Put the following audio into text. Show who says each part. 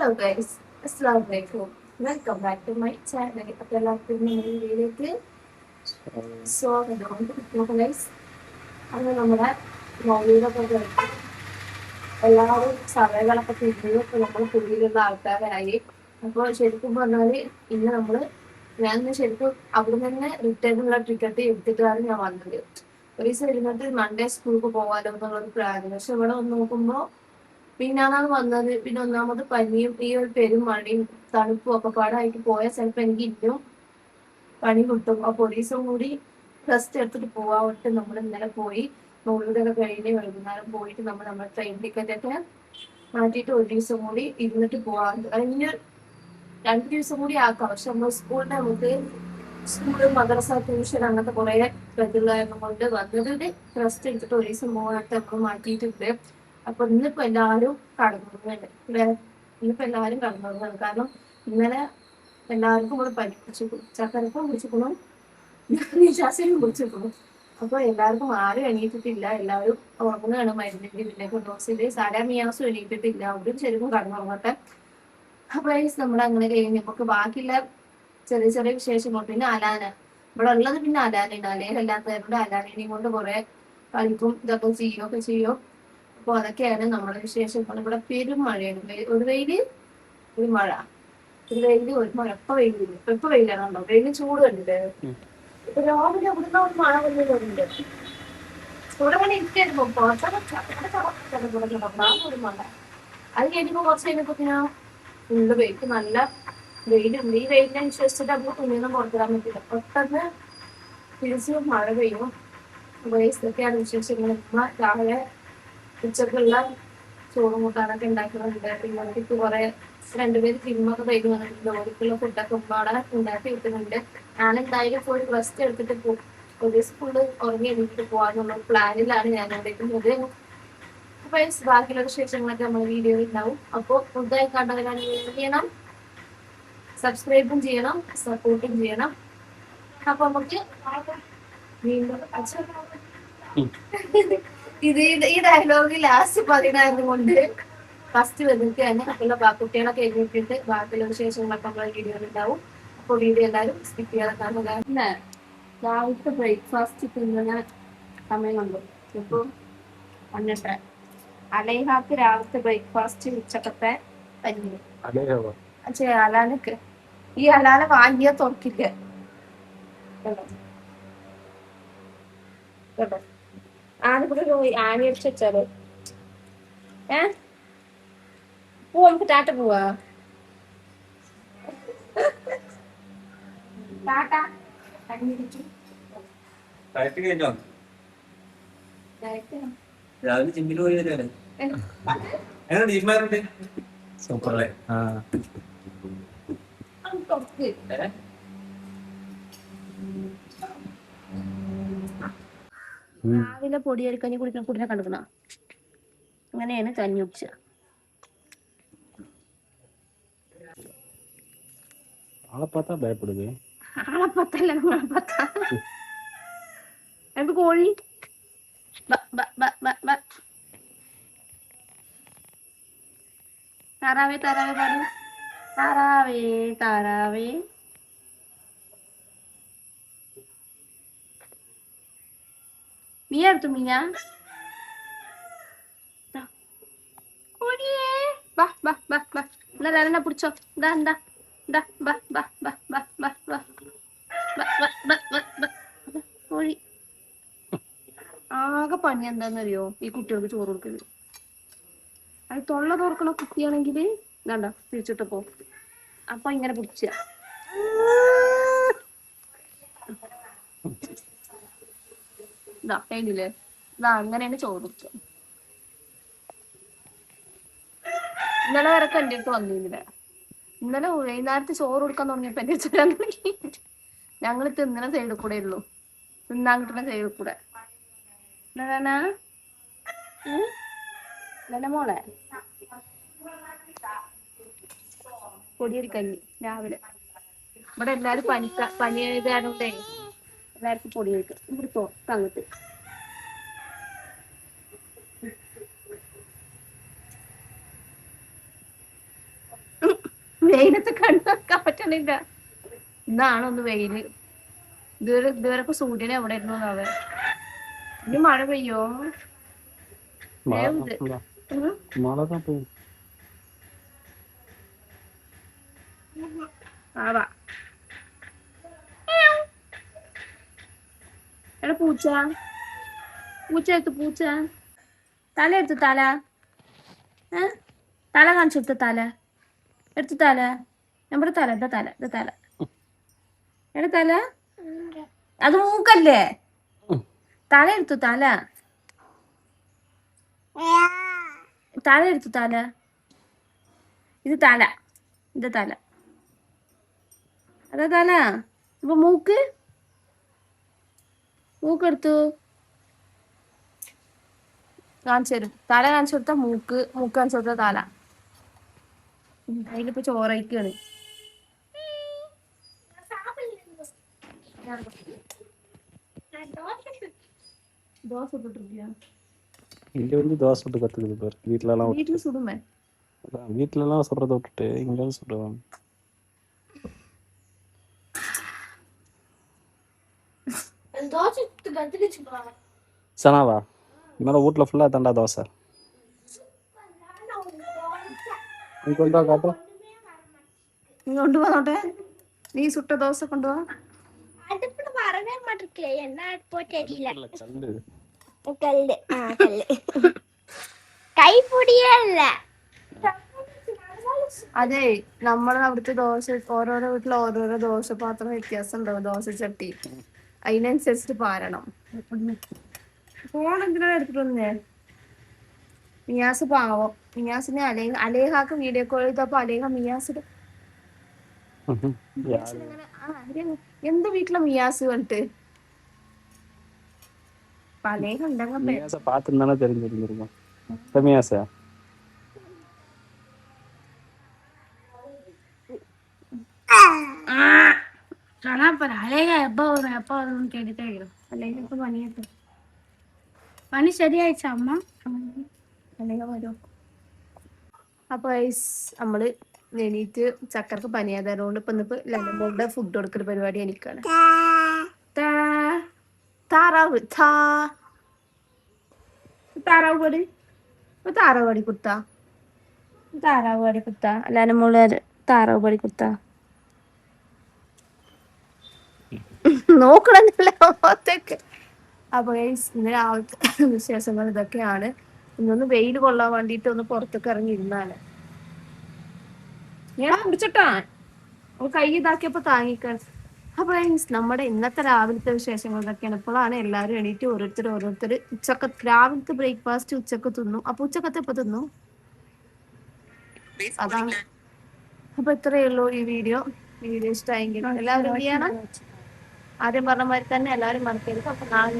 Speaker 1: Hello guys, അസ്സലാമു അലൈക്കും. Welcome back to my channel. അപ്പോൾ എല്ലാവർക്കും നമ്മുടെ വീഡിയോയിലേക്ക് സ്വാഗതം. അപ്പോൾ ഗൈസ്, അങ്ങനെ നമ്മുടെ മൗലികയൊക്കെ കഴിഞ്ഞ് എല്ലാവരും സമയങ്ങളൊക്കെ തിരിഞ്ഞു. ഇപ്പോൾ നമ്മൾ പുതിയുള്ള ആൾക്കാരായി. അപ്പോൾ ശരിക്കും പറഞ്ഞാൽ ഞാൻ ശരിക്കും അവിടെ നിന്ന് റിട്ടേണുള്ള ടിക്കറ്റ് എടുത്തിട്ടാണ് ഞാൻ വന്നത്. ഒരു ദിവസം ഇരുന്നിട്ട് മൺഡേ സ്കൂൾക്ക് പോകാലോ എന്നുള്ളൊരു പ്ലാൻ. പക്ഷെ ഇവിടെ വന്ന് നോക്കുമ്പോൾ പിന്നാണ് വന്നത്. പിന്നെ ഒന്നാമത് പനിയും ഈ ഒരു പെരും മഴയും തണുപ്പും ഒക്കെ പാടായിട്ട് പോയാൽ ചിലപ്പോൾ എനിക്ക് ഇന്നും പണി കിട്ടും. ആ പോലീസും കൂടി റെസ്റ്റ് എടുത്തിട്ട് പോവാട്ട് നമ്മൾ ഇന്നലെ പോയി നോളിതൊക്കെ കഴിഞ്ഞ് വൈകുന്നേരം പോയിട്ട് നമ്മുടെ ട്രെയിൻ ടിക്കറ്റ് ഒക്കെ മാറ്റിയിട്ട് ഒരു ദിവസം കൂടി ഇരുന്നിട്ട് പോവാറുണ്ട്. അതിന് 2 ദിവസം കൂടി ആക്കാം. പക്ഷെ നമ്മൾ സ്കൂള് മദ്രസ ട്യൂഷൻ അങ്ങനത്തെ കുറെ ഇതുള്ളായിരുന്നു കൊണ്ട് വന്നതിന് റെസ്റ്റ് എടുത്തിട്ട് ഒരു ദിവസം പോകാനായിട്ട് നമ്മൾ മാറ്റിയിട്ടുണ്ട്. അപ്പൊ ഇന്നിപ്പോ എല്ലാവരും കടന്നുറങ്ങുന്നുണ്ട്. ഇന്നിപ്പോ എല്ലാവരും കടന്നുറങ്ങുന്നുണ്ട്. കാരണം ഇന്നലെ എല്ലാവർക്കും കൂടെ പനി പിടിച്ചിരിക്കും. ചക്കരക്കും പിടിച്ചിരിക്കണം, നിശാസിനും പിടിച്ചിരിക്കണം. അപ്പൊ എല്ലാവർക്കും ആരും എണീറ്റിട്ടില്ല. എല്ലാവരും ഉറങ്ങുകയാണ് മരുന്നിന്റെ ഇതിലേക്ക് ഡോസില്. സാരാ മിയാസും എണീറ്റിട്ടില്ല. അവരും ശരിക്കും കടന്നുറങ്ങട്ടെ. അപ്പൊ നമ്മൾ അങ്ങനെ കഴിഞ്ഞ് നമുക്ക് ബാക്കിയുള്ള ചെറിയ ചെറിയ വിശേഷങ്ങൾ. പിന്നെ അലാന ഇവിടെ ഉള്ളത്, പിന്നെ അലാനയാണ്. അലേഹല്ലാത്തവരുടെ അലാനയും കൊണ്ട് കുറെ കളിക്കും ഇതൊക്കെ ചെയ്യും. അപ്പൊ അതൊക്കെയാണ് നമ്മുടെ വിശേഷങ്ങൾ. ഇവിടെ പെരും മഴയാണ്. ഒരു വെയില്, ഒരു മഴ, ഒരു വെയില്, ഒരു മഴ. ഇപ്പൊ വെയിലാണല്ലോ. വെയില് ചൂട് കണ്ടില്ലേ? ഇപ്പൊ രാവിലെ ഇവിടുന്ന് ഒരു മഴ വന്നിട്ടുണ്ട്. ഇവിടെ മണി ഇരിക്കായിരുന്നു. ഒരു മഴ. അത് കഴിഞ്ഞപ്പോ കുറച്ച് കഴിഞ്ഞപ്പോ പിന്നെ ഫുള്ള് വെയിറ്റ്, നല്ല വെയിലുണ്ട്. ഈ വെയിലിനെ വിശ്വസിച്ചിട്ട് നമുക്ക് തുണിയൊന്നും പുറത്തിടാൻ പറ്റില്ല. പെട്ടെന്ന് തിരിച്ച് മഴ പെയ്യും. ഇതൊക്കെയാണ് വിശേഷങ്ങൾ. രാവിലെ ഉച്ചക്കുള്ള ചോറും കൂട്ടാനൊക്കെ ഉണ്ടാക്കുന്നുണ്ട്. പിന്നെ എനിക്ക് കുറെ 2 പേര് സിനിമൊക്കെ കഴിഞ്ഞ് വന്നിട്ടുണ്ട്. ഓർക്കുള്ള ഫുഡൊക്കെ ഉമ്മാടെ ഉണ്ടാക്കി കിട്ടുന്നുണ്ട്. ഞാൻ എന്തായാലും പോയി റെസ്റ്റ് എടുത്തിട്ട് പോകും. ഒരു സ്കൂളിൽ ഉറങ്ങി എണീറ്റിട്ട് പോകാനുള്ള പ്ലാനിലാണ് ഞാൻ എടുക്കുന്നത്. അപ്പൊ ബാക്കിയുള്ള വിശേഷങ്ങളൊക്കെ നമ്മൾ വീഡിയോയിൽ ഉണ്ടാവും. അപ്പോൾ ഫുഡായി കണ്ടവരാണെങ്കിൽ ചെയ്യണം, സബ്സ്ക്രൈബും ചെയ്യണം, സപ്പോർട്ടും ചെയ്യണം. അപ്പൊ നമുക്ക് വീണ്ടും ഈ ഡയലോഗ് ലാസ്റ്റ് പറയുന്നത് കൊണ്ട് ഫസ്റ്റ് വന്നിട്ടാണ്. അപ്പോഴുള്ള കുട്ടികളൊക്കെ എഴുതിയിട്ടിട്ട് ബാക്കിയുള്ള വിശേഷങ്ങളൊക്കെ നമ്മളെ വീഡിയോയിൽ ഉണ്ടാവും. അപ്പോൾ വീഡിയോ എല്ലാവരും സ്കിപ്പ് ചെയ്യാതെ കാണുക. രാവിലത്തെ ബ്രേക്ക്ഫാസ്റ്റ് തിന്നുന്ന സമയം കണ്ടു. ഇപ്പൊ വന്നിട്ട് അലേഹാക്ക് രാവിലത്തെ ബ്രേക്ക്ഫാസ്റ്റ് ഉച്ചക്കത്തെ പഞ്ഞി. അലാനക്ക് ഈ അലാന വാങ്ങിയ തുറക്കില്ല കേട്ടോ. ആനക്കൂടെ ആന അടിച്ചു വെച്ചാലോ. പോവാ, നമുക്ക് ടാറ്റ പോവാ. ടാറ്റ
Speaker 2: രാവിലെ ജിമ്മിൽ പോയി വരാണ്. സൂപ്പറല്ലേ?
Speaker 1: രാവിലെ പൊടിയരിക്കഞ്ഞി കുടിക്കുന്ന കുടിനെ കണ്ടുക്കണ. അങ്ങനെയാണ് കഞ്ഞി കുടിച്ച.
Speaker 2: ആളെപ്പാത്താ ഭയപ്പെടുക.
Speaker 1: ആളെപ്പത്തല്ല, എനിക്ക് കോഴി താറാവേ പാടു. താറാവേ മീയ എടുത്തു. മീയ കോഴിയേ എന്നാ പിടിച്ചോ. കോഴി. ആകെ പണി എന്താന്നറിയോ ഈ കുട്ടികൾക്ക് ചോറ് കൊടുക്കല്. അത് തൊള്ള തുറക്കണ കുട്ടിയാണെങ്കിൽ വേണ്ട തിരിച്ചിട്ടപ്പോ അപ്പൊ ഇങ്ങനെ പിടിച്ച കഴിഞ്ഞില്ലേ. അങ്ങനെയാണ് ചോറ് കൊടുക്കുക. ഇന്നലെ വരെ എൻ്റെ അടുത്ത് വന്നിരുന്നില്ല. ഇന്നലെ വൈകുന്നേരത്ത് ചോറ് കൊടുക്കാൻ തുടങ്ങിയപ്പോ എന്റെ അടുത്ത് ഞങ്ങൾ തിന്നണ സൈഡിൽ കൂടെ ഉള്ളൂ, തിന്നാൻ കിട്ടുന്ന സൈഡിൽ കൂടെ. മോളെ പൊടിയരിക്കഞ്ഞി രാവിലെ. ഇവിടെ എല്ലാരും പനി ആയതുകൊണ്ടേ എല്ലാവർക്കും പൊടിയരിക്കും. ഇവിടെ അങ്ങോട്ട് വെയിലത്ത് കണ്ടു വെക്കാൻ പറ്റണില്ല. ഇന്നാണ് ഒന്ന് വെയില്. ഇതുവരെ സൂര്യനെ എവിടെ ഇരുന്നു അവ. ഇനി മഴ പെയ്യോ? ആവാ എടാ പൂച്ച പൂച്ച തല എടുത്തു തല തല കാണിച്ചെടുത്ത തല എടുത്തു തല നമ്മുടെ തല തല എടാ തല അത് മൂക്കല്ലേ തല എടുത്തു തല എടുത്തു തല ഇത് തല അതാ തല അപ്പൊ മൂക്കെടുത്തു കാണിച്ചു തരും. തല കാണിച്ചു കൊടുത്ത മൂക്ക് കാണിച്ചു കൊടുത്ത തല. അതിലിപ്പോ ചോറയ്ക്കാണ്. ദോശ വീട്ടിൽ സുടുമേ
Speaker 2: வீட்டுலலாம் சொல்றத விட்டுட்டு இங்கேயும் சொல்லுவாங்க. சனாவா மேலே வீட்டில் ஃபுல்லாக தண்டா தோசை கொண்டு காட்டும்.
Speaker 1: നീ കൊണ്ടുപോന്നോട്ടെ. നീ സുട്ട ദോശ കൊണ്ടുപോവാ. അതെ നമ്മളെ അവിടുത്തെ ദോശ ഓരോരോ വീട്ടിൽ ഓരോരോ ദോശപാത്രം വ്യത്യാസം ഉണ്ടാവും. ദോശ ചട്ടി അതിനനുസരിച്ചിട്ട് പാരണം. ഫോൺ എന്തിനാ എടുത്തിട്ടൊന്നേ? മിയാസ് പാവം. മിയാസിനെ അലേഹാക്ക് വീഡിയോ കോൾ ചെയ്തപ്പോ അലേഹ മിയാസിന് എന്ത് വീട്ടിലെ മിയാസ് കണ്ടിട്ട് അലേഹ ഉണ്ടെങ്കിൽ
Speaker 2: பார்த்துருந்தானே தெரிஞ்சிருந்திருக்கும். மியாஸா
Speaker 1: പനി ശരിയായിച്ച അമ്മ വരും. അപ്പൊ നമ്മള് എണീറ്റ് ചക്കർക്ക് പനിയായതുകൊണ്ട് ഇപ്പൊ ഇന്നിപ്പോ ലെമോളുടെ ഫുഡ് കൊടുക്കുന്ന പരിപാടി എനിക്കാണ്. താറാവ് പടി കുത്ത ലെമോള് താറാവ് പടി കുത്ത നോക്കണൊക്കെ. അപ്പൊ ഇന്ന് രാവിലത്തെ വിശേഷങ്ങൾ ഇതൊക്കെയാണ്. ഇന്നൊന്ന് വെയിൽ കൊള്ളാൻ വേണ്ടിട്ട് ഒന്ന് പുറത്തേക്ക് ഇറങ്ങിയിരുന്നാണ്. ഞാൻ കുടിച്ചിട്ടാ കൈ ഇതാക്കിയപ്പോ താങ്ങിക്കാൻ. അപ്പൊ നമ്മുടെ ഇന്നത്തെ രാവിലത്തെ വിശേഷങ്ങൾ ഇതൊക്കെയാണ്. ഇപ്പോഴാണ് എല്ലാവരും എണീറ്റ് ഓരോരുത്തർ രാവിലത്തെ ബ്രേക്ക്ഫാസ്റ്റ് ഉച്ചക്ക് തിന്നു. അപ്പൊ ഉച്ചക്കത്തെ ഇപ്പൊ തിന്നു. അതാണ്. അപ്പൊ ഇത്രയേ ഉള്ളൂ ഈ വീഡിയോ ഇഷ്ടമായെങ്കിൽ എല്ലാവരും ചെയ്യണം. ആദ്യം പറഞ്ഞ മാതിരി തന്നെ എല്ലാവരും മറക്കരുത്. അപ്പൊ നാളെ